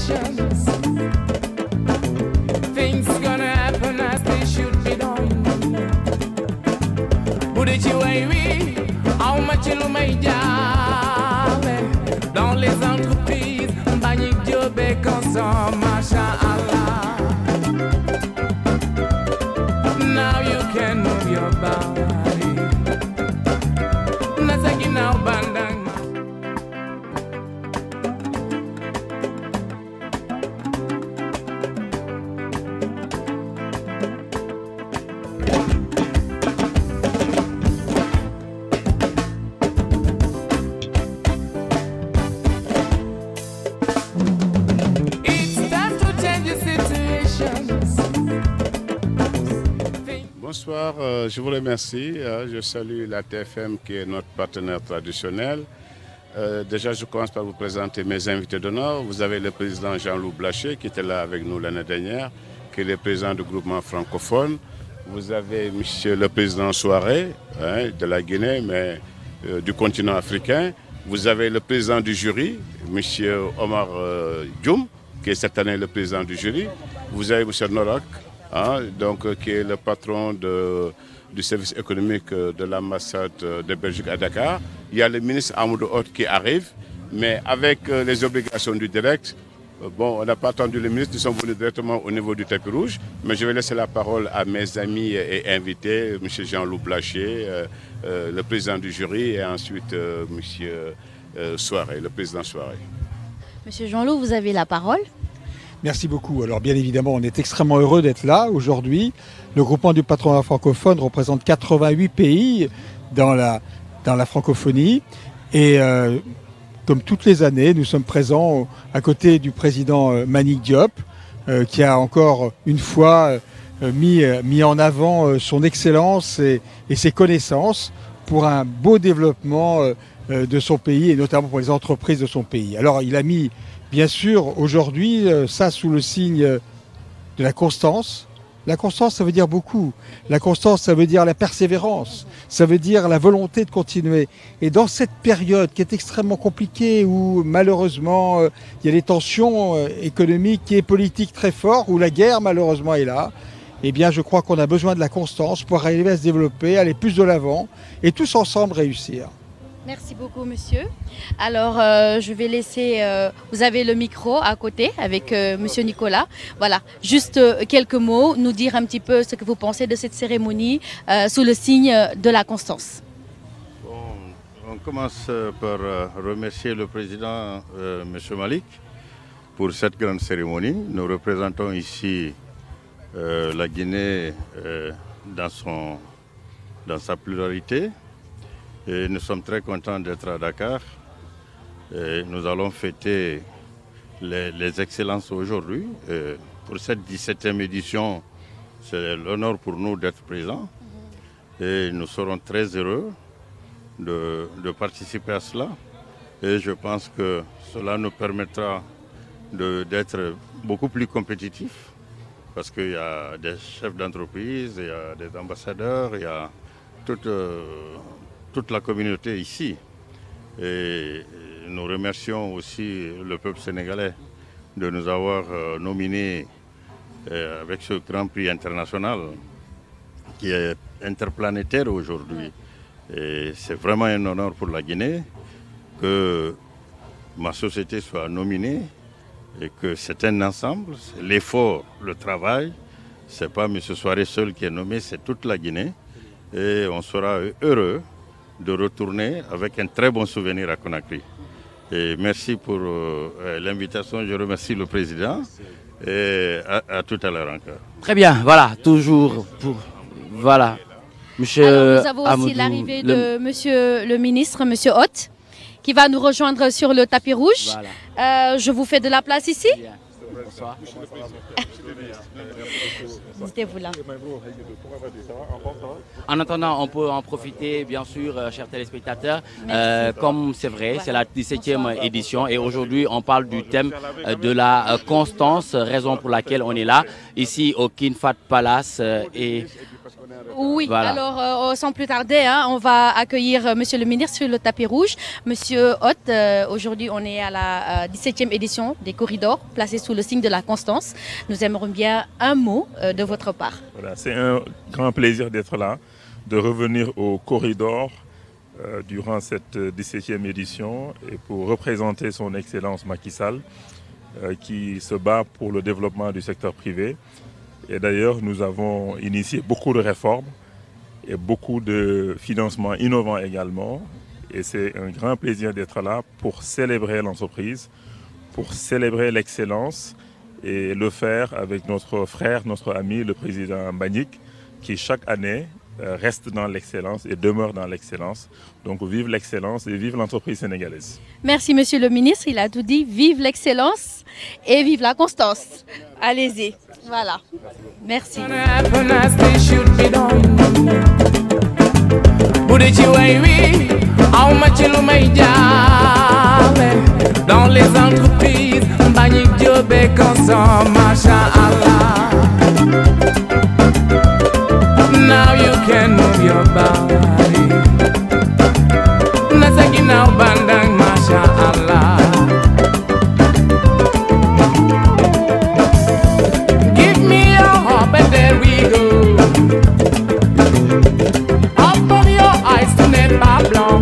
situations. Things gonna happen as they should be done. Boudet ci way wi aw ma ci lu may jaale dans les entreprises Mbagnick Diop et consomme macha Allah. Now you can move your body. Na sa ginnaaw bandang. Bonsoir, je vous remercie. Je salue la TFM qui est notre partenaire traditionnel. Déjà, je commence par vous présenter mes invités d'honneur. Vous avez le président Jean-Loup Blaché qui était là avec nous l'année dernière, qui est le président du groupement francophone. Vous avez monsieur le président Souaré de la Guinée, mais du continent africain. Vous avez le président du jury, monsieur Omar Dioum, qui est cette année le président du jury. Vous avez monsieur Norak, qui est le patron du service économique de l'ambassade de Belgique à Dakar. Il y a le ministre Amadou Hott qui arrive, mais avec les obligations du direct, on n'a pas attendu le ministre, nous sommes venus directement au niveau du tapis rouge, mais je vais laisser la parole à mes amis et invités, M. Jean-Loup Blaché, le président du jury, et ensuite M. Souaré, le président Souaré. Monsieur Jean-Loup, vous avez la parole. Merci beaucoup. Alors bien évidemment, on est extrêmement heureux d'être là aujourd'hui. Le groupement du patronat francophone représente 88 pays dans la francophonie. Et comme toutes les années, nous sommes présents à côté du président Mbagnick Diop, qui a encore une fois mis en avant son excellence et ses connaissances pour un beau développement de son pays et notamment pour les entreprises de son pays. Alors il a mis bien sûr aujourd'hui ça sous le signe de la constance. La constance, ça veut dire beaucoup. La constance, ça veut dire la persévérance. Ça veut dire la volonté de continuer. Et dans cette période qui est extrêmement compliquée, où malheureusement il y a des tensions économiques et politiques très fortes, où la guerre malheureusement est là, eh bien je crois qu'on a besoin de la constance pour arriver à se développer, aller plus de l'avant et tous ensemble réussir. Merci beaucoup, monsieur. Alors, je vais laisser... vous avez le micro à côté avec monsieur Nicolas. Voilà, juste quelques mots, nous dire un petit peu ce que vous pensez de cette cérémonie sous le signe de la constance. Bon, on commence par remercier le président, monsieur Malick, pour cette grande cérémonie. Nous représentons ici la Guinée dans sa pluralité. Et nous sommes très contents d'être à Dakar. Et nous allons fêter les excellences aujourd'hui. Pour cette 17e édition, c'est l'honneur pour nous d'être présents. Et nous serons très heureux de participer à cela. Et je pense que cela nous permettra d'être beaucoup plus compétitifs. Parce qu'il y a des chefs d'entreprise, il y a des ambassadeurs, il y a toute la communauté ici. Et nous remercions aussi le peuple sénégalais de nous avoir nominés avec ce Grand Prix international qui est interplanétaire aujourd'hui. Et c'est vraiment un honneur pour la Guinée que ma société soit nominée et que c'est un ensemble, l'effort, le travail. Ce n'est pas M. Souaré seul qui est nommé, c'est toute la Guinée. Et on sera heureux de retourner avec un très bon souvenir à Conakry. Et merci pour l'invitation. Je remercie le président et à tout à l'heure encore. Très bien, voilà, toujours pour... Voilà. Monsieur Alors, nous avons aussi Amadou, l'arrivée de monsieur le ministre, monsieur Hott, qui va nous rejoindre sur le tapis rouge. Voilà. Je vous fais de la place ici. Bien. Bonsoir. Mettez-vous là. En attendant, on peut en profiter, bien sûr, chers téléspectateurs. Comme c'est vrai, c'est la 17e édition et aujourd'hui, on parle du thème de la constance, raison pour laquelle on est là, ici au King Fahd Palace. Et Oui, Voilà. alors sans plus tarder, hein, on va accueillir Monsieur le ministre sur le tapis rouge. Monsieur Hott, aujourd'hui on est à la 17e édition des Corridors, placés sous le signe de la Constance. Nous aimerions bien un mot de votre part. Voilà, c'est un grand plaisir d'être là, de revenir au Corridor durant cette 17e édition et pour représenter son Excellence Macky Sall qui se bat pour le développement du secteur privé. Et d'ailleurs, nous avons initié beaucoup de réformes et beaucoup de financements innovants également. Et c'est un grand plaisir d'être là pour célébrer l'entreprise, pour célébrer l'excellence et le faire avec notre frère, notre ami, le président Mbagnick, qui chaque année reste dans l'excellence et demeure dans l'excellence. Donc vive l'excellence et vive l'entreprise sénégalaise. Merci Monsieur le ministre, il a tout dit. Vive l'excellence et vive la Constance. Allez-y, voilà. Merci. Dans les entreprises, Mbagnick Diop et consomme, Masha'Allah. Now you can move your body. Nasagi now bandang, Masha'Allah. Give me your hope and there we go. Open your eyes to n'est pas blanc.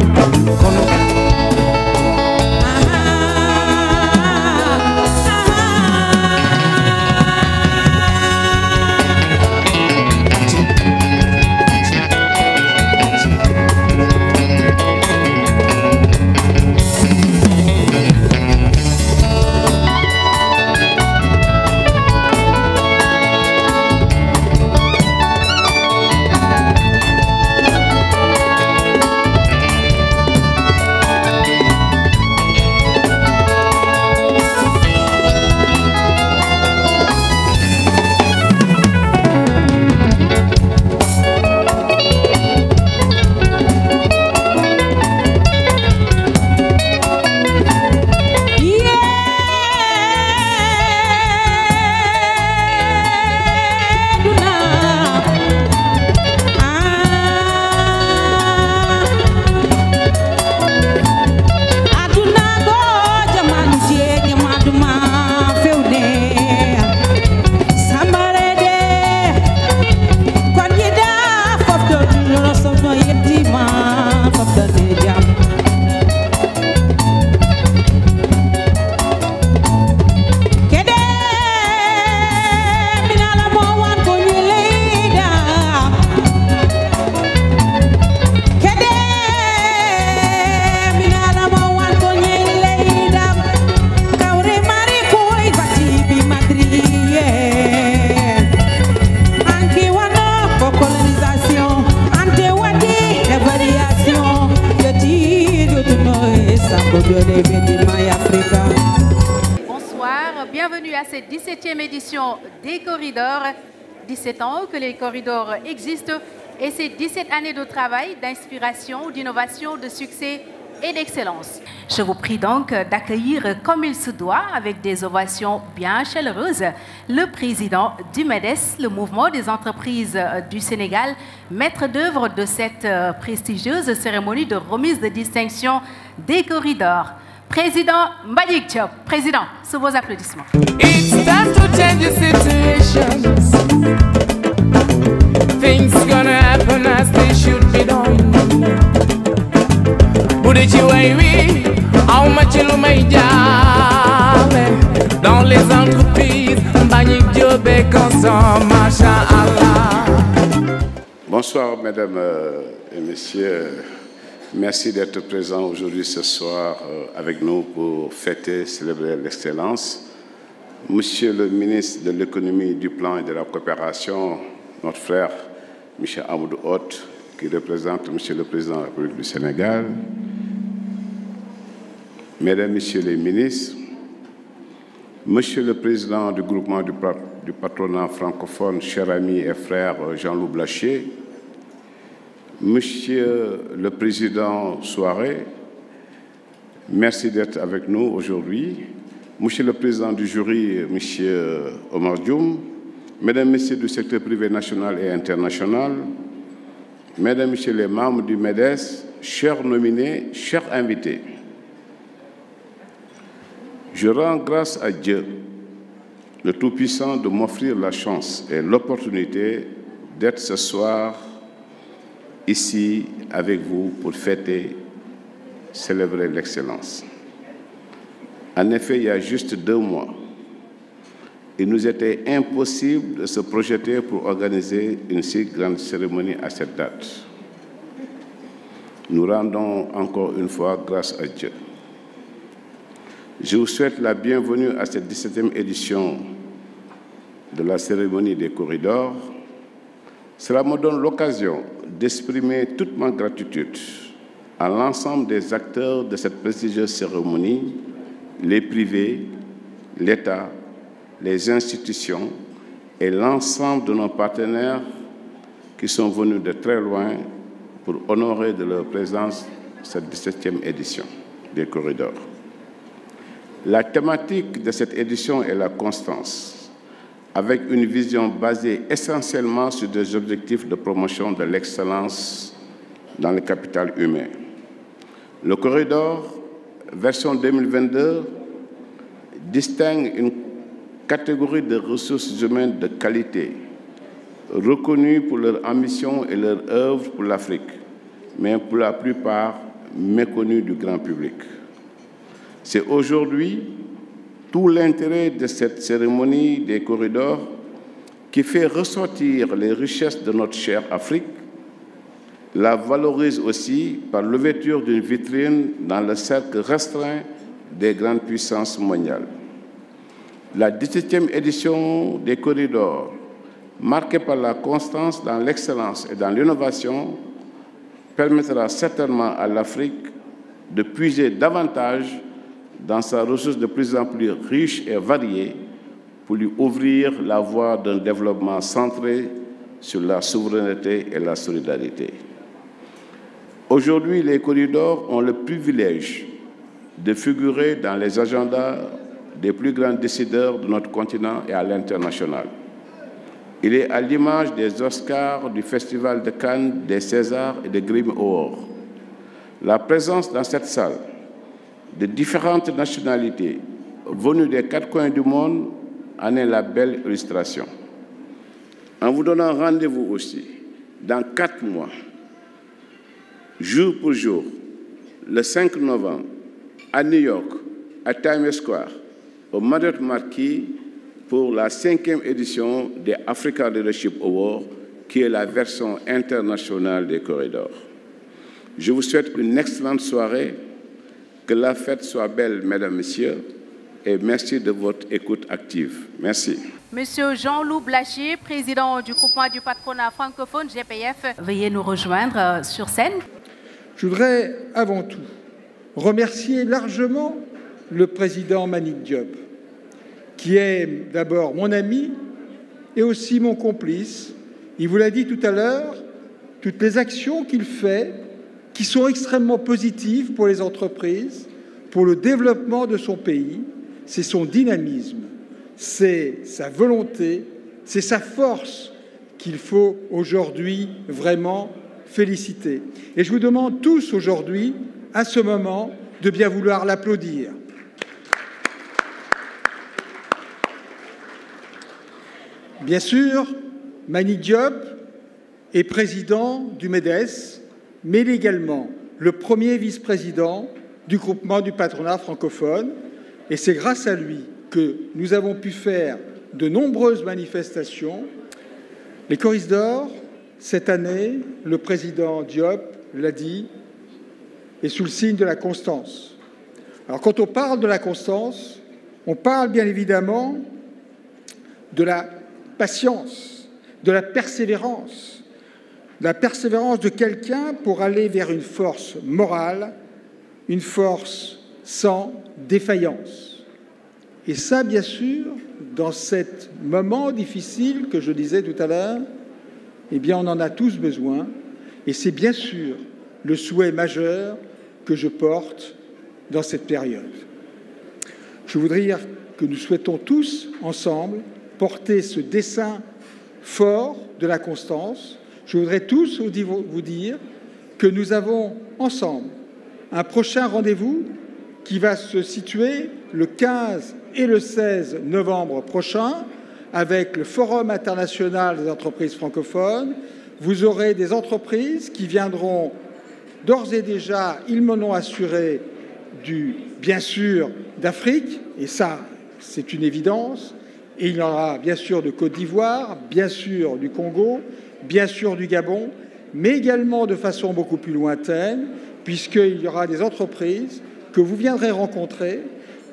Bonsoir, bienvenue à cette 17e édition des Corridors. 17 ans que les Corridors existent et c'est 17 années de travail, d'inspiration, d'innovation, de succès et d'excellence. Je vous prie donc d'accueillir comme il se doit, avec des ovations bien chaleureuses, le président du MEDES, le mouvement des entreprises du Sénégal, maître d'œuvre de cette prestigieuse cérémonie de remise de distinction des Corridors. Président Mbagnick Diop, président, sous vos applaudissements. It's time to change the situations. Things gonna happen as they should be done. Budichi waiwi, how much you may dans les entreprises, Mbagnick Diop et consomme, Masha'Allah. Bonsoir mesdames et messieurs. Merci d'être présents aujourd'hui ce soir avec nous pour fêter, célébrer l'excellence. Monsieur le ministre de l'économie, du plan et de la coopération, notre frère Michel Amadou Hott, qui représente Monsieur le Président de la République du Sénégal. Mesdames, Messieurs les ministres, Monsieur le Président du groupement du patronat francophone, cher ami et frère Jean-Loup Blaché, Monsieur le Président Souaré, merci d'être avec nous aujourd'hui. Monsieur le Président du jury, Monsieur Omar Dioum, Mesdames, Messieurs du secteur privé national et international, Mesdames, Messieurs les membres du MEDES, chers nominés, chers invités, je rends grâce à Dieu, le Tout-Puissant, de m'offrir la chance et l'opportunité d'être ce soir ici avec vous pour fêter, célébrer l'excellence. En effet, il y a juste 2 mois, il nous était impossible de se projeter pour organiser une si grande cérémonie à cette date. Nous rendons encore une fois grâce à Dieu. Je vous souhaite la bienvenue à cette 17e édition de la cérémonie des corridors. Cela me donne l'occasion d'exprimer toute ma gratitude à l'ensemble des acteurs de cette prestigieuse cérémonie, les privés, l'État, les institutions et l'ensemble de nos partenaires qui sont venus de très loin pour honorer de leur présence cette 17e édition des corridors. La thématique de cette édition est la constance, avec une vision basée essentiellement sur des objectifs de promotion de l'excellence dans le capital humain. Le corridor, version 2022, distingue une catégorie de ressources humaines de qualité, reconnues pour leur ambition et leur œuvre pour l'Afrique, mais pour la plupart méconnues du grand public. C'est aujourd'hui tout l'intérêt de cette cérémonie des corridors qui fait ressortir les richesses de notre chère Afrique, la valorise aussi par l'ouverture d'une vitrine dans le cercle restreint des grandes puissances mondiales. La 17e édition des corridors, marquée par la constance dans l'excellence et dans l'innovation, permettra certainement à l'Afrique de puiser davantage dans sa ressource de plus en plus riche et variée pour lui ouvrir la voie d'un développement centré sur la souveraineté et la solidarité. Aujourd'hui, les corridors ont le privilège de figurer dans les agendas des plus grands décideurs de notre continent et à l'international. Il est à l'image des Oscars, du Festival de Cannes, des Césars et des Grammy Awards. La présence dans cette salle de différentes nationalités venues des 4 coins du monde en est la belle illustration. En vous donnant rendez-vous aussi dans 4 mois, jour pour jour, le 5 novembre, à New York, à Times Square, au Marriott Marquis, pour la 5e édition des Africa Leadership Awards, qui est la version internationale des corridors. Je vous souhaite une excellente soirée, que la fête soit belle, mesdames, messieurs, et merci de votre écoute active. Merci. Monsieur Jean-Loup Blachier, président du groupement du patronat francophone GPF, veuillez nous rejoindre sur scène. Je voudrais avant tout remercier largement le président Mbagnick Diop, qui est d'abord mon ami et aussi mon complice. Il vous l'a dit tout à l'heure, toutes les actions qu'il fait, qui sont extrêmement positives pour les entreprises, pour le développement de son pays, c'est son dynamisme, c'est sa volonté, c'est sa force qu'il faut aujourd'hui vraiment féliciter. Et je vous demande tous aujourd'hui, à ce moment, de bien vouloir l'applaudir. Bien sûr, Mbagnick Diop est président du MEDES, mais il est également le premier vice-président du groupement du patronat francophone. Et c'est grâce à lui que nous avons pu faire de nombreuses manifestations. Les corridors, cette année, le président Diop l'a dit, est sous le signe de la constance. Alors quand on parle de la constance, on parle bien évidemment de la patience, de la persévérance de quelqu'un pour aller vers une force morale, une force sans défaillance. Et ça, bien sûr, dans cet moment difficile que je disais tout à l'heure, eh bien, on en a tous besoin. Et c'est bien sûr le souhait majeur que je porte dans cette période. Je voudrais dire que nous souhaitons tous, ensemble, porter ce dessein fort de la constance. Je voudrais tous vous dire que nous avons ensemble un prochain rendez-vous qui va se situer le 15 et le 16 novembre prochain avec le Forum international des entreprises francophones. Vous aurez des entreprises qui viendront d'ores et déjà, ils m'en ont assuré, bien sûr d'Afrique, et ça c'est une évidence, et il y en aura bien sûr de Côte d'Ivoire, bien sûr du Congo, bien sûr du Gabon, mais également de façon beaucoup plus lointaine, puisqu'il y aura des entreprises que vous viendrez rencontrer,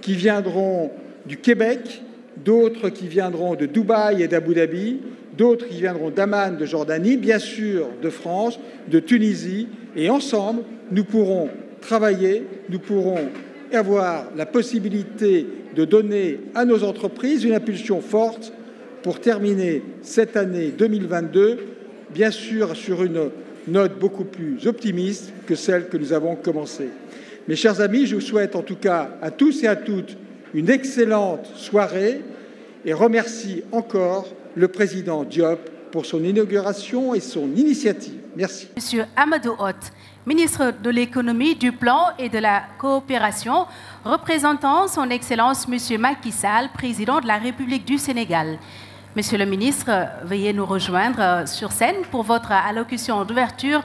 qui viendront du Québec, d'autres qui viendront de Dubaï et d'Abu Dhabi, d'autres qui viendront d'Amman, de Jordanie, bien sûr de France, de Tunisie, et ensemble, nous pourrons travailler, nous pourrons avoir la possibilité de donner à nos entreprises une impulsion forte pour terminer cette année 2022, bien sûr sur une note beaucoup plus optimiste que celle que nous avons commencée. Mes chers amis, je vous souhaite en tout cas à tous et à toutes une excellente soirée et remercie encore le président Diop pour son inauguration et son initiative. Merci. Monsieur Amadou Hott, ministre de l'économie, du plan et de la coopération, représentant son Excellence Monsieur Macky Sall, président de la République du Sénégal. Monsieur le ministre, veuillez nous rejoindre sur scène pour votre allocution d'ouverture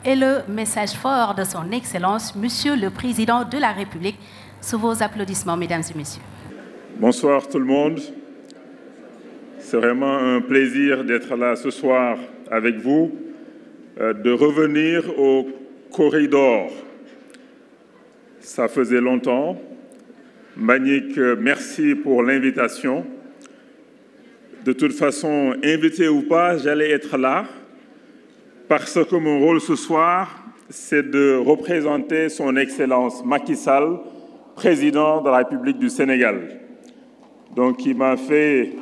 et le message fort de son Excellence Monsieur le Président de la République. Sous vos applaudissements, mesdames et messieurs. Bonsoir tout le monde. C'est vraiment un plaisir d'être là ce soir avec vous, de revenir au corridor. Ça faisait longtemps. Mbagnick, merci pour l'invitation. De toute façon, invité ou pas, j'allais être là parce que mon rôle ce soir, c'est de représenter son Excellence Macky Sall, président de la République du Sénégal. Donc, il m'a fait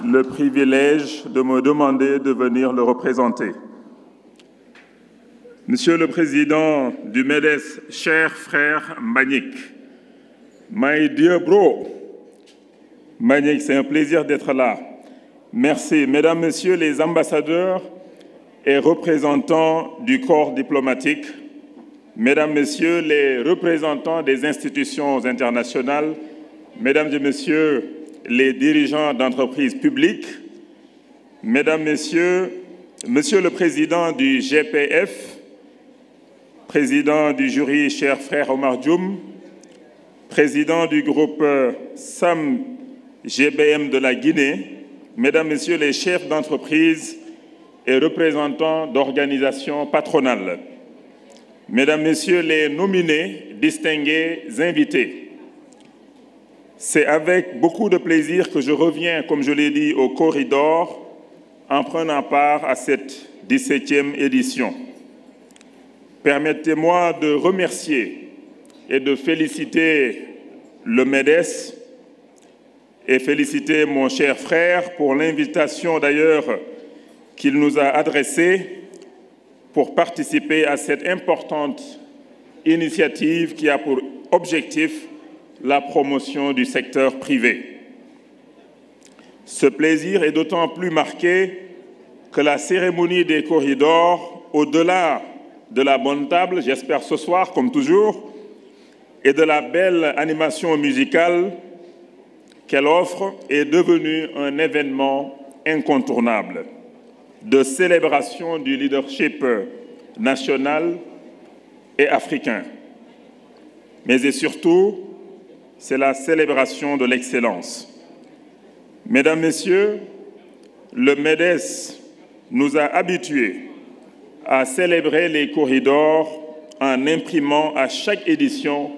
le privilège de me demander de venir le représenter. Monsieur le Président du MEDES, cher frère Mbagnick, my dear bro, Mbagnick, c'est un plaisir d'être là. Merci. Mesdames, Messieurs les ambassadeurs et représentants du corps diplomatique, Mesdames, Messieurs les représentants des institutions internationales, Mesdames et Messieurs les dirigeants d'entreprises publiques, Mesdames, Messieurs, Monsieur le Président du GPF, Président du jury, cher frère Omar Dioum, Président du groupe SAM GBM de la Guinée, Mesdames, Messieurs les chefs d'entreprise et représentants d'organisations patronales, Mesdames, Messieurs les nominés, distingués invités, c'est avec beaucoup de plaisir que je reviens, comme je l'ai dit, au corridor en prenant part à cette 17e édition. Permettez-moi de remercier et de féliciter le MEDES et féliciter mon cher frère pour l'invitation d'ailleurs qu'il nous a adressée pour participer à cette importante initiative qui a pour objectif la promotion du secteur privé. Ce plaisir est d'autant plus marqué que la cérémonie des corridors, au-delà de la bonne table, j'espère ce soir comme toujours, et de la belle animation musicale qu'elle offre, est devenue un événement incontournable de célébration du leadership national et africain. Mais et surtout, c'est la célébration de l'excellence. Mesdames, Messieurs, le MEDES nous a habitués à célébrer les corridors en imprimant à chaque édition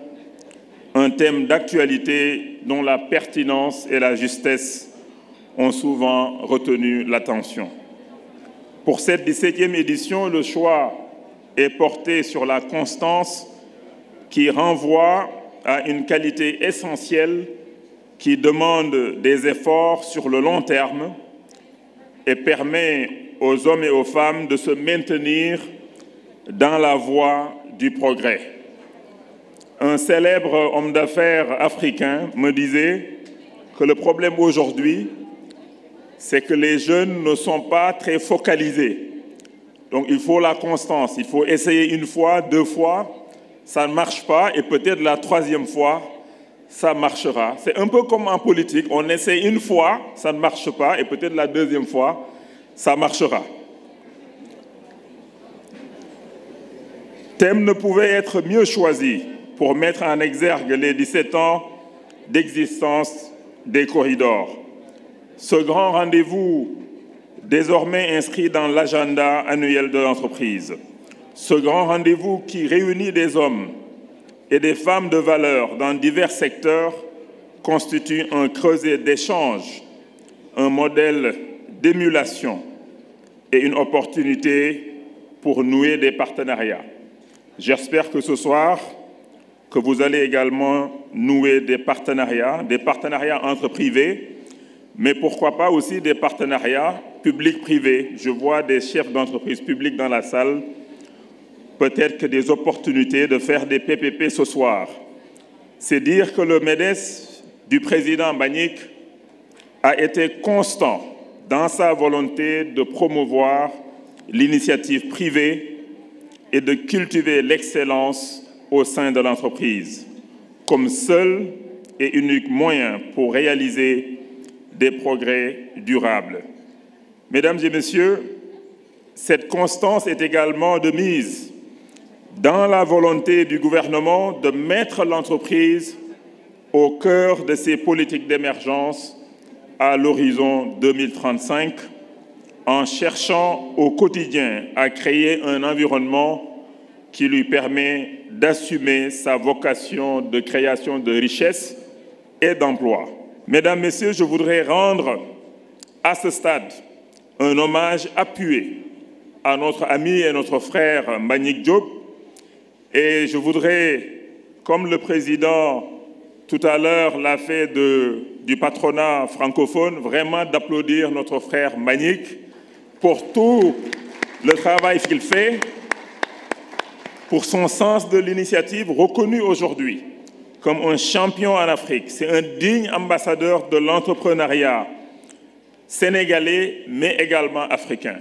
un thème d'actualité dont la pertinence et la justesse ont souvent retenu l'attention. Pour cette 17e édition, le choix est porté sur la constance qui renvoie à une qualité essentielle qui demande des efforts sur le long terme et permet aux hommes et aux femmes de se maintenir dans la voie du progrès. Un célèbre homme d'affaires africain me disait que le problème aujourd'hui, c'est que les jeunes ne sont pas très focalisés. Donc il faut la constance, il faut essayer une fois, 2 fois, ça ne marche pas et peut-être la 3e fois, ça marchera. C'est un peu comme en politique, on essaie une fois, ça ne marche pas et peut-être la 2e fois, ça marchera. Thème ne pouvait être mieux choisi pour mettre en exergue les 17 ans d'existence des corridors. Ce grand rendez-vous désormais inscrit dans l'agenda annuel de l'entreprise. Ce grand rendez-vous qui réunit des hommes et des femmes de valeur dans divers secteurs constitue un creuset d'échange, un modèle d'émulation et une opportunité pour nouer des partenariats. J'espère que ce soir, que vous allez également nouer des partenariats entre privés, mais pourquoi pas aussi des partenariats publics-privés. Je vois des chefs d'entreprise publics dans la salle. Peut-être que des opportunités de faire des PPP ce soir. C'est dire que le MEDES du président Mbagnick a été constant dans sa volonté de promouvoir l'initiative privée et de cultiver l'excellence au sein de l'entreprise comme seul et unique moyen pour réaliser des progrès durables. Mesdames et messieurs, cette constance est également de mise dans la volonté du gouvernement de mettre l'entreprise au cœur de ses politiques d'émergence à l'horizon 2035, en cherchant au quotidien à créer un environnement qui lui permet d'assumer sa vocation de création de richesses et d'emplois. Mesdames, Messieurs, je voudrais rendre à ce stade un hommage appuyé à notre ami et notre frère Mbagnick Diop. Et je voudrais, comme le président tout à l'heure l'a fait du patronat francophone, vraiment d'applaudir notre frère Mbagnick pour tout le travail qu'il fait, pour son sens de l'initiative reconnu aujourd'hui comme un champion en Afrique. C'est un digne ambassadeur de l'entrepreneuriat sénégalais, mais également africain.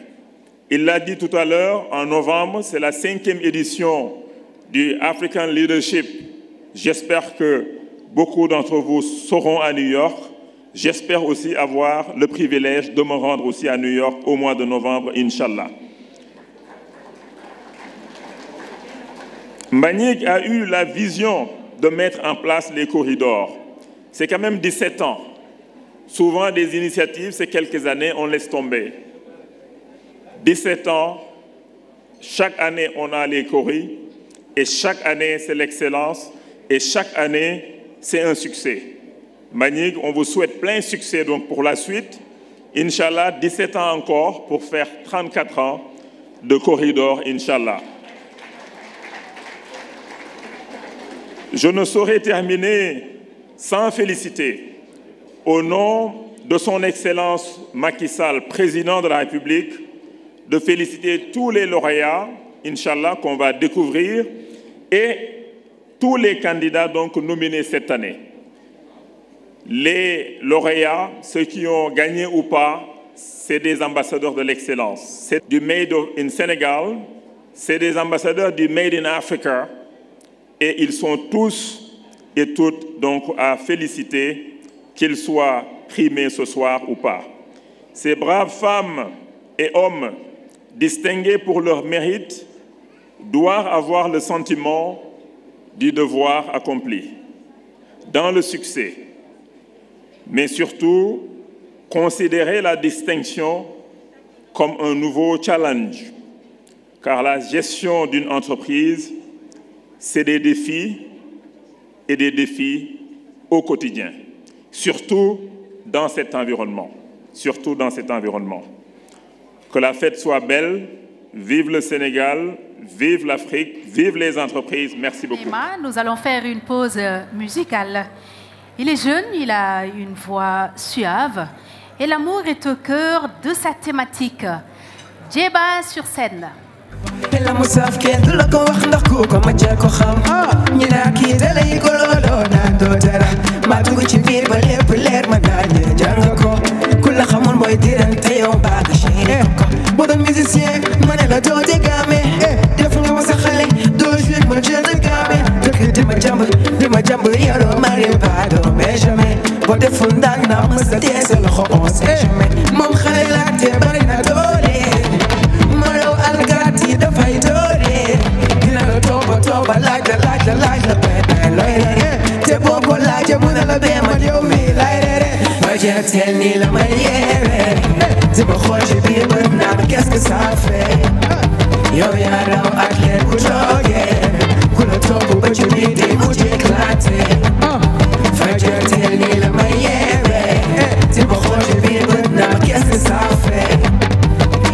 Il l'a dit tout à l'heure, en novembre, c'est la 5e édition du African Leadership. J'espère que beaucoup d'entre vous seront à New York. J'espère aussi avoir le privilège de me rendre aussi à New York au mois de novembre, Inch'Allah. Mbagnick a eu la vision de mettre en place les corridors. C'est quand même 17 ans. Souvent, des initiatives, c'est quelques années, on laisse tomber. 17 ans, chaque année, on a les corridors, et chaque année, c'est l'excellence, et chaque année, c'est un succès. Mbagnick, on vous souhaite plein succès donc, pour la suite. Inch'Allah, 17 ans encore pour faire 34 ans de corridor, Inch'Allah. Je ne saurais terminer sans féliciter, au nom de son Excellence Macky Sall, président de la République, de féliciter tous les lauréats, Inch'Allah, qu'on va découvrir, et tous les candidats donc nominés cette année. Les lauréats, ceux qui ont gagné ou pas, c'est des ambassadeurs de l'excellence. C'est du Made in Sénégal, c'est des ambassadeurs du Made in Africa, et ils sont tous et toutes donc à féliciter, qu'ils soient primés ce soir ou pas. Ces braves femmes et hommes distingués pour leur mérite doivent avoir le sentiment du devoir accompli, dans le succès, mais surtout considérer la distinction comme un nouveau challenge, car la gestion d'une entreprise, c'est des défis et des défis au quotidien, surtout dans cet environnement. Surtout dans cet environnement. Que la fête soit belle, vive le Sénégal, vive l'Afrique, vive les entreprises. Merci beaucoup. Emma, nous allons faire une pause musicale. Il est jeune, il a une voix suave et l'amour est au cœur de sa thématique. Djeba sur scène. la musaf kenn du la ko wax ndax ku ko ma ca ko xam ñi naa kii da lay gololoo naan doo dara maa dugg ci biir ba lépp leer ma daal jàng ko ku la xamul mooy ba laaj la bébé looy reere te boo ko laajee mu ne la bee man yow mii lay reere ba jeex teel nii la may yeewee te ba xool ci biir bët naa qu'est-ce que ça fait yow yaa raw ak leen ku toogee ku la toog ba ci biir day mujj éclaté ba jeex teel nii la may yeewee te ba xool ci biir bët naa qu'est-ce que ça fait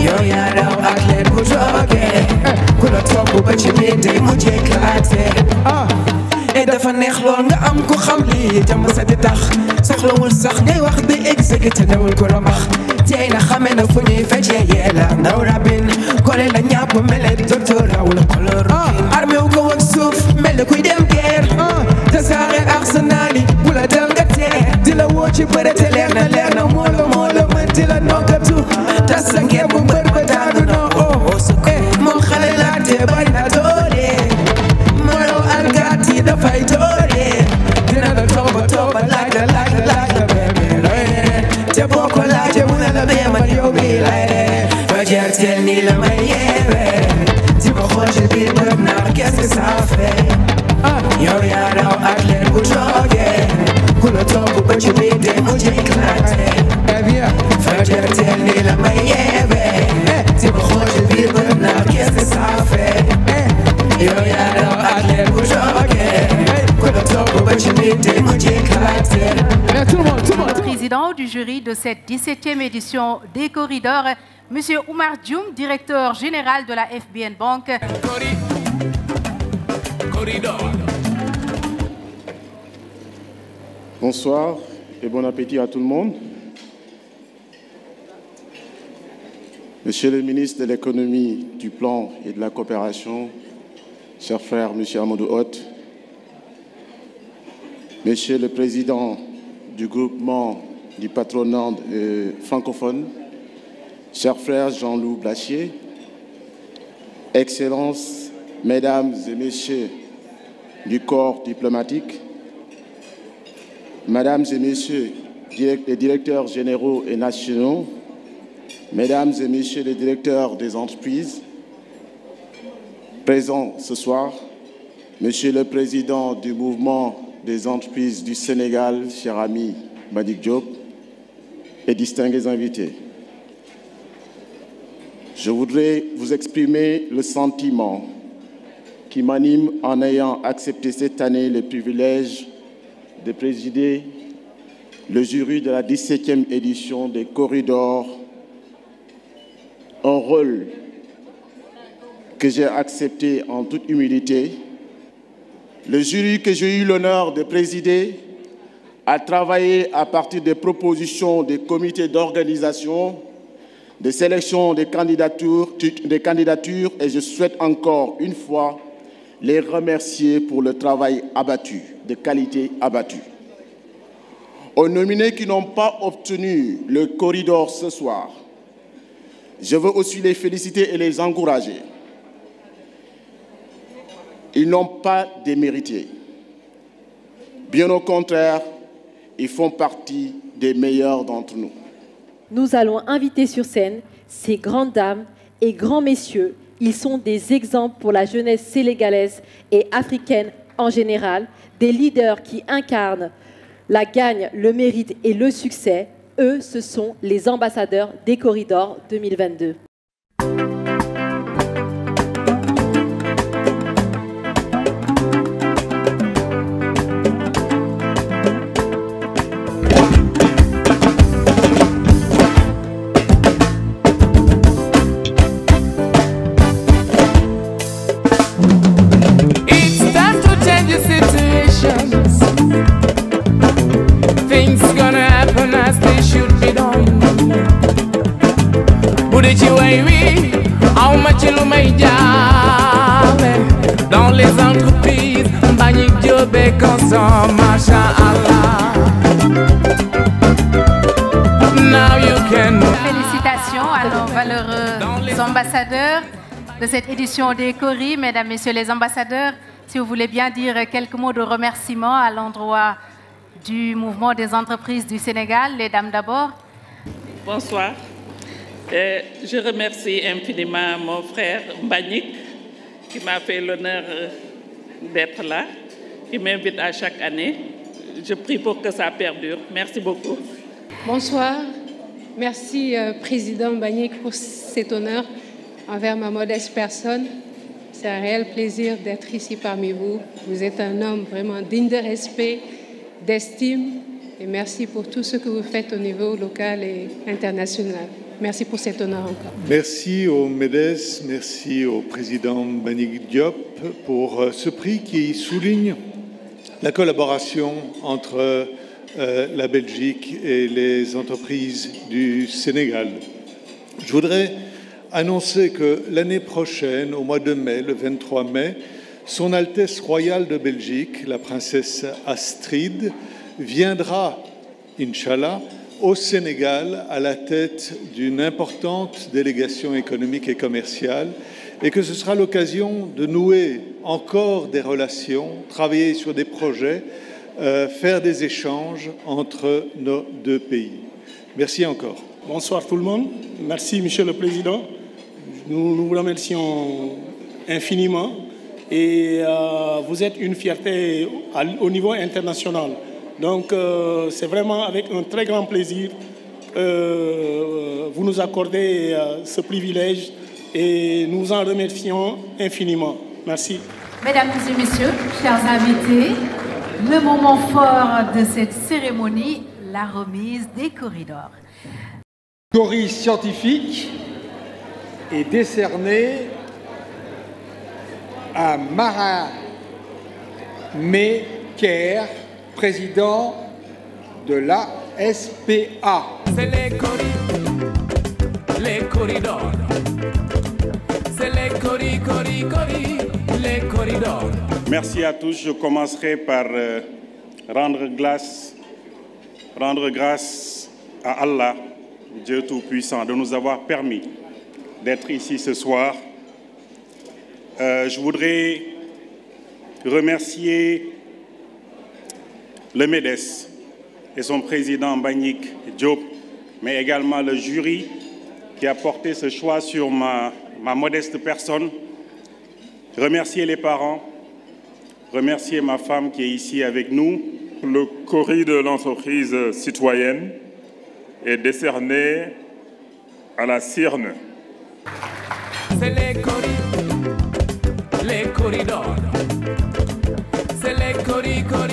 yow yaa raw ak leen ku toogee ku la toog ba ci biir day mujj éclaté et dafa neex lool nga am ku xam lii jàmm sa di tax soxlawul sax ngay wax di exécuté newul ko la max tey na xame na fu ñuy feccee yeela ndaw rabin kole la ñàpp mele docteur rawul chloroquine armé wu ko ak suuf mel kuy dem guerre te saare arsenal yi bu la dal nga teer di la woo ci bëre te leer na moo la mën di la nokkatu tas sa ngeen bu mbër ba daanu no moom xale la te bari na doole molo alkaati dafay doole dina la tooba laaj la bébé looy reere te boo ko laajee mu ne la bee man yow mii lay reere ba jeex teel nii la may yeewee ti ma xool ci biir bët naa qu'est-ce que ça fait yow yaa raw ak leen ku toogee ku la toog ba ci biir day mujj éclaté ba jeex teel nii la may yeewee ti ma xool ci biir bët naa qu'est-ce que ça fait yow yaa raw ak leen ku toogee ku la toog ba ci biir day mujj éclaté. Président du jury de cette 17e édition des Corridors, Monsieur Oumar Dioum, directeur général de la FBN Bank. Bonsoir et bon appétit à tout le monde. Monsieur le ministre de l'économie, du plan et de la coopération, cher frère Monsieur Amadou Hott, Monsieur le président du groupement du patronat francophone, cher frère Jean-Loup Blachier, Excellences, Mesdames et Messieurs du corps diplomatique, Mesdames et Messieurs les directeurs généraux et nationaux, Mesdames et Messieurs les directeurs des entreprises, présents ce soir, Monsieur le Président du mouvement des entreprises du Sénégal, cher ami Madik Diop, et distingués invités. Je voudrais vous exprimer le sentiment qui m'anime en ayant accepté cette année le privilège de présider le jury de la 17e édition des Corridors, un rôle que j'ai accepté en toute humilité. Le jury que j'ai eu l'honneur de présider a travaillé à partir des propositions des comités d'organisation, de sélection des candidatures et je souhaite encore une fois les remercier pour le travail abattu, de qualité abattue. Aux nominés qui n'ont pas obtenu le corridor ce soir, je veux aussi les féliciter et les encourager. Ils n'ont pas démérité. Bien au contraire, ils font partie des meilleurs d'entre nous. Nous allons inviter sur scène ces grandes dames et grands messieurs. Ils sont des exemples pour la jeunesse sénégalaise et africaine en général, des leaders qui incarnent la gagne, le mérite et le succès. Eux, ce sont les ambassadeurs des Corridors 2022. Dans les entreprises, Mbagnick Diop et consomme, Masha'Allah. Now you can. Félicitations à nos valeureux ambassadeurs de cette édition des Cori. Mesdames, Messieurs les ambassadeurs, si vous voulez bien dire quelques mots de remerciement à l'endroit du mouvement des entreprises du Sénégal. Les dames d'abord. Bonsoir. Je remercie infiniment mon frère Mbagnick qui m'a fait l'honneur d'être là, qui m'invite à chaque année. Je prie pour que ça perdure. Merci beaucoup. Bonsoir. Merci, Président Mbagnick, pour cet honneur envers ma modeste personne. C'est un réel plaisir d'être ici parmi vous. Vous êtes un homme vraiment digne de respect, d'estime. Et merci pour tout ce que vous faites au niveau local et international. Merci pour cet honneur encore. Merci au MEDES, merci au président Mbagnick Diop pour ce prix qui souligne la collaboration entre la Belgique et les entreprises du Sénégal. Je voudrais annoncer que l'année prochaine, au mois de mai, le 23 mai, Son Altesse royale de Belgique, la princesse Astrid, viendra, Inch'Allah, au Sénégal à la tête d'une importante délégation économique et commerciale et que ce sera l'occasion de nouer encore des relations, travailler sur des projets, faire des échanges entre nos deux pays. Merci encore. Bonsoir tout le monde. Merci, Monsieur le Président. Nous vous remercions infiniment et vous êtes une fierté au niveau international. Donc, c'est vraiment avec un très grand plaisir que vous nous accordez ce privilège et nous en remercions infiniment. Merci. Mesdames et messieurs, chers invités, le moment fort de cette cérémonie, la remise des corridors. Le prix scientifique est décerné à Mara Meker, président de la SPA. C'est les corridors. C'est les corridors. Merci à tous. Je commencerai par rendre grâce à Allah, Dieu Tout-Puissant, de nous avoir permis d'être ici ce soir. Je voudrais remercier le MEDES et son président Mbagnick Diop, mais également le jury qui a porté ce choix sur ma modeste personne. Remercier les parents, remercier ma femme qui est ici avec nous. Le Cori de l'entreprise citoyenne est décerné à la CIRN. C'est les corridors. C'est les corridors.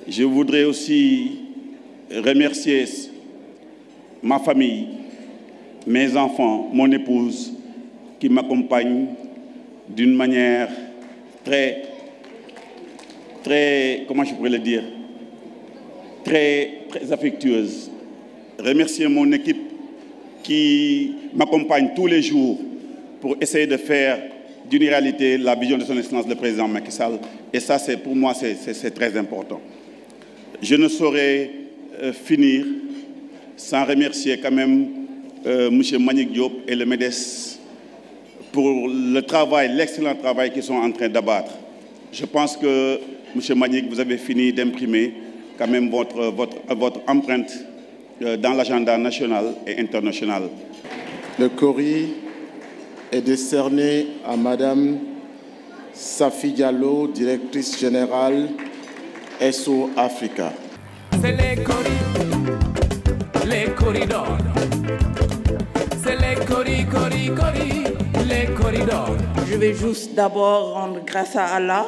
Je voudrais aussi remercier ma famille, mes enfants, mon épouse, qui m'accompagnent d'une manière très, comment je pourrais le dire, très affectueuse. Remercier mon équipe qui m'accompagne tous les jours pour essayer de faire d'une réalité la vision de son Excellence le président Macky Sall. Et ça, pour moi, c'est très important. Je ne saurais finir sans remercier quand même M. Mbagnick Diop et le MEDES pour le travail, l'excellent travail qu'ils sont en train d'abattre. Je pense que, M. Mbagnick, vous avez fini d'imprimer quand même votre empreinte dans l'agenda national et international. Le Cori est décerné à Madame Safi Diallo, directrice générale SO Africa. C'est les corridors. C'est les corridors. Je vais juste d'abord rendre grâce à Allah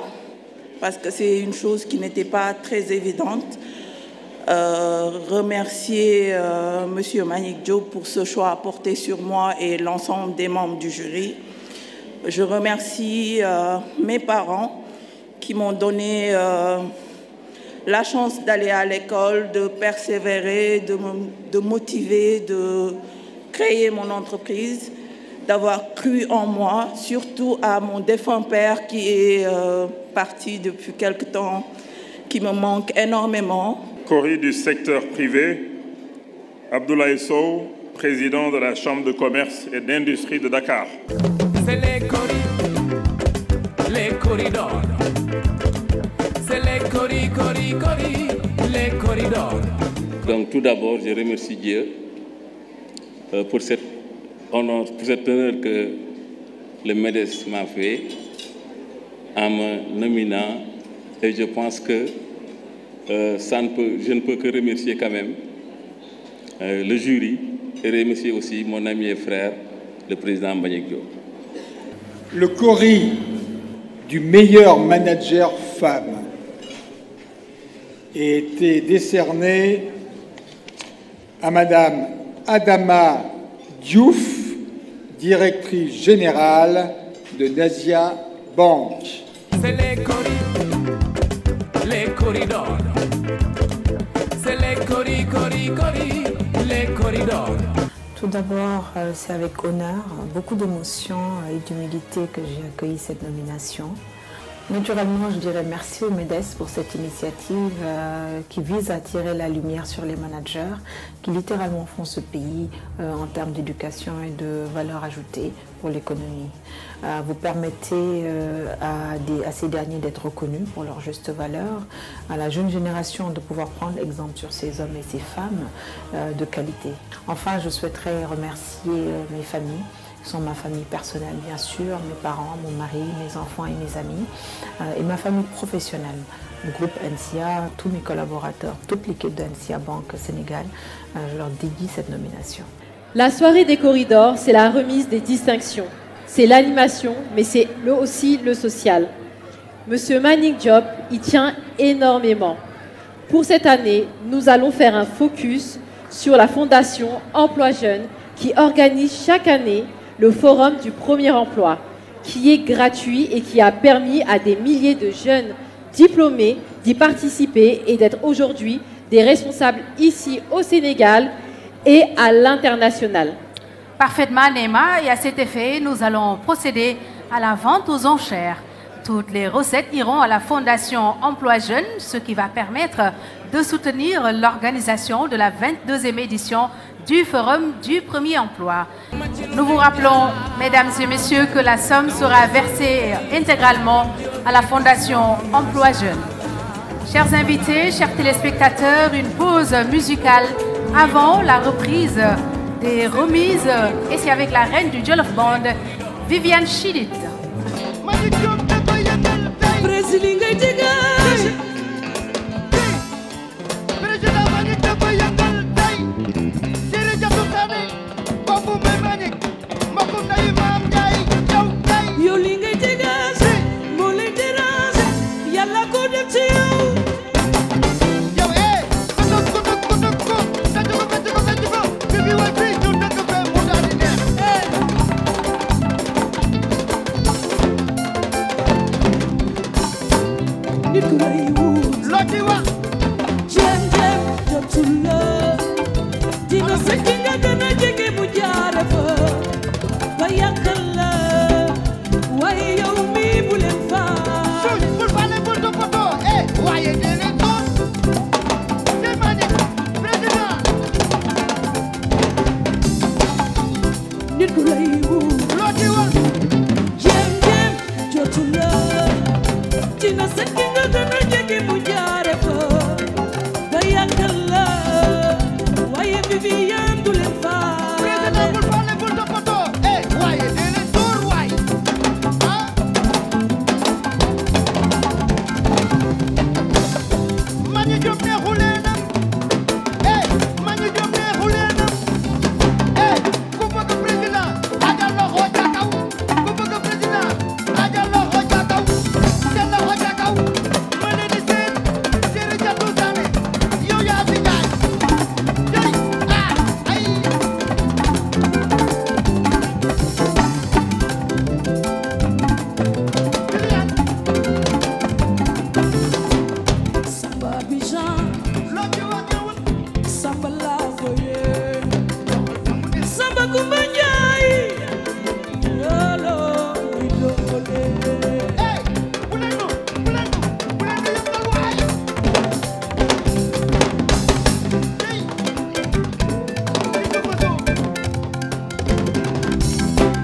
parce que c'est une chose qui n'était pas très évidente. Remercier M. Mbagnick Diop pour ce choix apporté sur moi et l'ensemble des membres du jury. Je remercie mes parents qui m'ont donné la chance d'aller à l'école, de persévérer, de motiver, de créer mon entreprise, d'avoir cru en moi, surtout à mon défunt père qui est parti depuis quelque temps, qui me manque énormément. Cori du secteur privé, Abdoulaye Sow, président de la Chambre de commerce et d'industrie de Dakar. C'est les corridors. C'est les corridors. Donc tout d'abord, je remercie Dieu pour cet honneur que le MEDES m'a fait en me nominant, et je pense que je ne peux que remercier quand même le jury et remercier aussi mon ami et frère, le président Mbagnick Diop. Le Cori du meilleur manager femme a été décerné à Madame Adama Diouf, directrice générale de Nasia Bank. C'est les corridors. C'est les corridors. Tout d'abord, c'est avec honneur, beaucoup d'émotion et d'humilité que j'ai accueilli cette nomination. Naturellement, je dirais merci au MEDES pour cette initiative qui vise à attirer la lumière sur les managers qui littéralement font ce pays en termes d'éducation et de valeur ajoutée pour l'économie. Vous permettez à ces derniers d'être reconnus pour leur juste valeur, à la jeune génération de pouvoir prendre exemple sur ces hommes et ces femmes de qualité. Enfin, je souhaiterais remercier mes familles, qui sont ma famille personnelle bien sûr, mes parents, mon mari, mes enfants et mes amis, et ma famille professionnelle, le groupe NCA, tous mes collaborateurs, toute l'équipe de NCA Banque Sénégal. Je leur dédie cette nomination. La soirée des corridors, c'est la remise des distinctions. C'est l'animation, mais c'est aussi le social. Monsieur Mbagnick Diop y tient énormément. Pour cette année, nous allons faire un focus sur la Fondation Emploi Jeunes qui organise chaque année le Forum du Premier Emploi, qui est gratuit et qui a permis à des milliers de jeunes diplômés d'y participer et d'être aujourd'hui des responsables ici au Sénégal et à l'international. Parfaitement, Nema, et à cet effet, nous allons procéder à la vente aux enchères. Toutes les recettes iront à la Fondation Emploi Jeunes, ce qui va permettre de soutenir l'organisation de la 22e édition du Forum du Premier Emploi. Nous vous rappelons, mesdames et messieurs, que la somme sera versée intégralement à la Fondation Emploi Jeunes. Chers invités, chers téléspectateurs, une pause musicale avant la reprise des remises, et c'est avec la reine du Jollof Band, Viviane Chidid.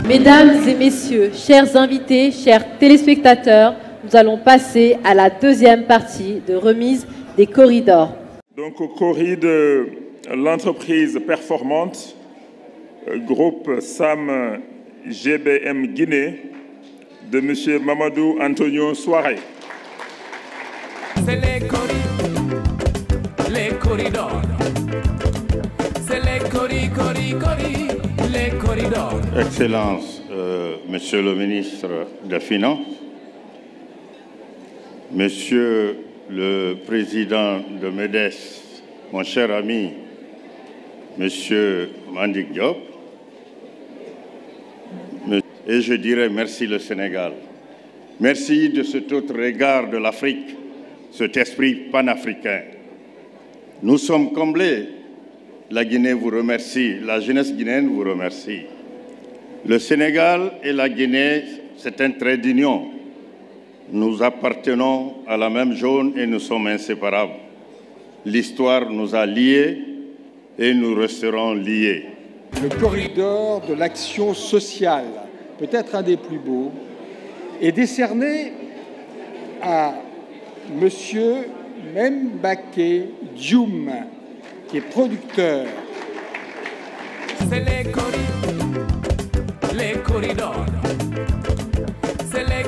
Mesdames et messieurs, chers invités, chers téléspectateurs, nous allons passer à la deuxième partie de remise des corridors. Donc au Cori de l'entreprise performante, groupe Sam GBM Guinée de M. Mamadou Antonio Souaré. C'est les corridors. C'est les corridors. Excellence, Monsieur le ministre des Finances, Monsieur le président de MEDES, mon cher ami, Monsieur Mandik Diop, et je dirais merci le Sénégal. Merci de cet autre regard de l'Afrique, cet esprit panafricain. Nous sommes comblés. La Guinée vous remercie, la jeunesse guinéenne vous remercie. Le Sénégal et la Guinée, c'est un trait d'union. Nous appartenons à la même zone et nous sommes inséparables. L'histoire nous a liés et nous resterons liés. Le corridor de l'action sociale, peut-être un des plus beaux, est décerné à Monsieur Mbake Dioum, qui est producteur. C'est les corridors. C'est les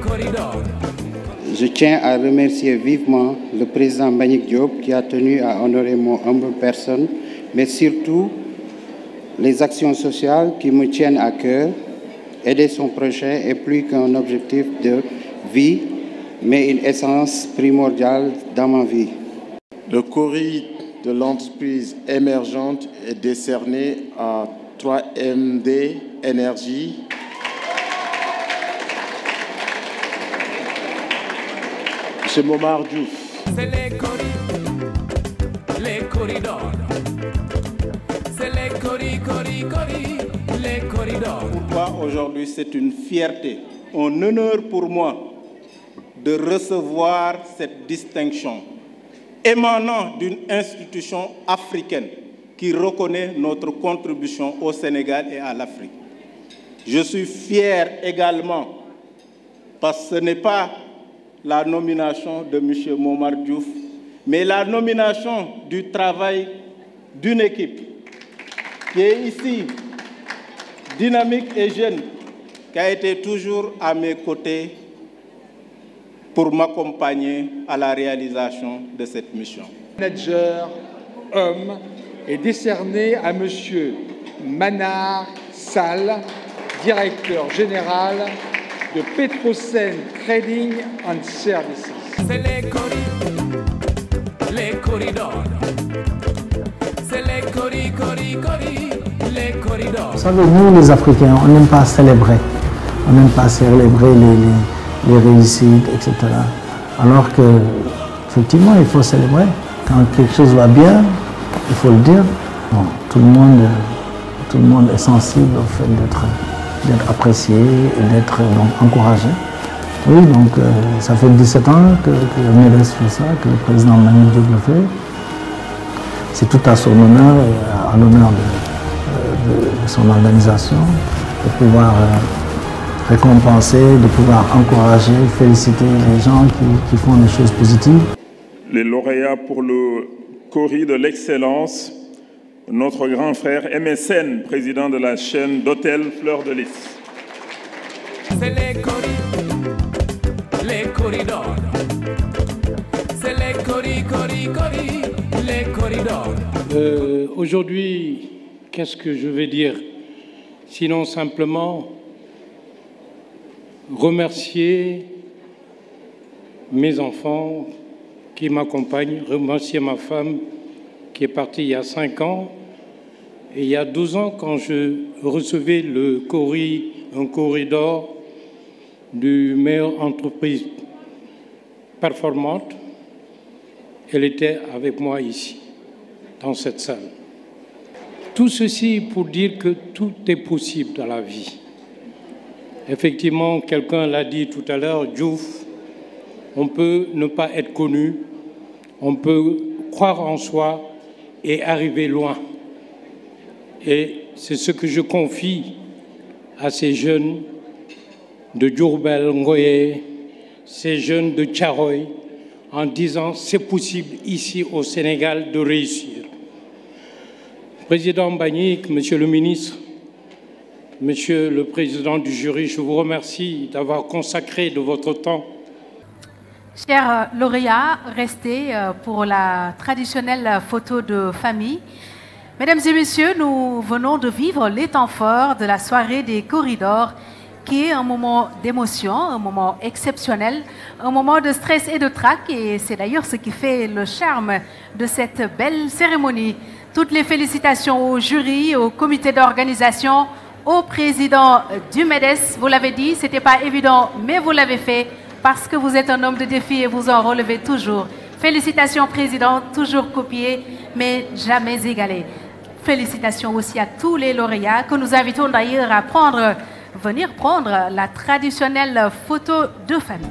corridors. Je tiens à remercier vivement le président Mbagnick Diop qui a tenu à honorer mon humble personne, mais surtout les actions sociales qui me tiennent à cœur. Aider son prochain est plus qu'un objectif de vie, mais une essence primordiale dans ma vie. Le Cori de l'entreprise émergente est décerné à 3MD Énergie. M. Momar Diouf. C'est les corridors. C'est les corridors. Pour moi, aujourd'hui, c'est une fierté, un honneur pour moi de recevoir cette distinction émanant d'une institution africaine qui reconnaît notre contribution au Sénégal et à l'Afrique. Je suis fier également parce que ce n'est pas la nomination de M. Momar Diouf, mais la nomination du travail d'une équipe qui est ici, dynamique et jeune, qui a été toujours à mes côtés pour m'accompagner à la réalisation de cette mission. Le manager homme est décerné à M. Manar Sall, directeur général de Petrosen Trading and Services. C'est les corridors. C'est les corridors. Vous savez, nous les Africains, on n'aime pas célébrer. On n'aime pas célébrer les réussites, etc. Alors que, effectivement, il faut célébrer. Quand quelque chose va bien, il faut le dire. Bon, tout le monde est sensible au fait d'être apprécié et d'être encouragé. Oui, donc ça fait 17 ans que MEDES fait ça, que le président Mbagnick Diop le fait. C'est tout à son honneur et à l'honneur de son organisation de pouvoir récompenser, de pouvoir encourager, féliciter les gens qui font des choses positives. Les lauréats pour le Cori de l'excellence, notre grand frère MSN, président de la chaîne d'hôtel Fleur de Lys. C'est les corridors. C'est les corridors. Aujourd'hui, qu'est-ce que je vais dire? Sinon simplement remercier mes enfants qui m'accompagnent, remercier ma femme qui est partie il y a 5 ans. Et il y a 12 ans, quand je recevais le Cori, un corridor du meilleure entreprise performante, elle était avec moi ici, dans cette salle. Tout ceci pour dire que tout est possible dans la vie. Effectivement, quelqu'un l'a dit tout à l'heure, Diouf, on peut ne pas être connu, on peut croire en soi et arriver loin. Et c'est ce que je confie à ces jeunes de Diourbel, Ngoye, ces jeunes de Thiaroye, en disant c'est possible ici au Sénégal de réussir. Président Mbagnick, Monsieur le ministre, Monsieur le Président du jury, je vous remercie d'avoir consacré de votre temps. Chers lauréats, restez pour la traditionnelle photo de famille. Mesdames et messieurs, nous venons de vivre les temps forts de la soirée des corridors, qui est un moment d'émotion, un moment exceptionnel, un moment de stress et de trac, et c'est d'ailleurs ce qui fait le charme de cette belle cérémonie. Toutes les félicitations au jury, au comité d'organisation, au président du MEDES. Vous l'avez dit, ce n'était pas évident, mais vous l'avez fait parce que vous êtes un homme de défi et vous en relevez toujours. Félicitations, président, toujours copié, mais jamais égalé. Félicitations aussi à tous les lauréats que nous invitons d'ailleurs à venir prendre la traditionnelle photo de famille.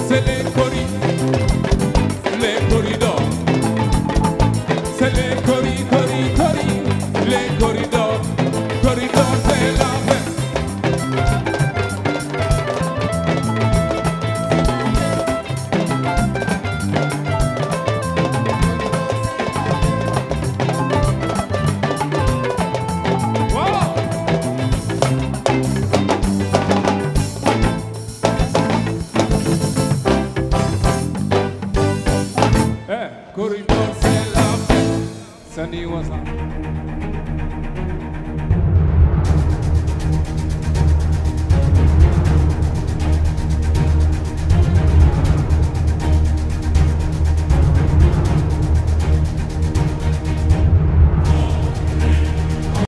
c'est les corridors. C'est les les corridors. Corridors, c'est la paix. Corridor, c'est la paix. Sandy, what's up?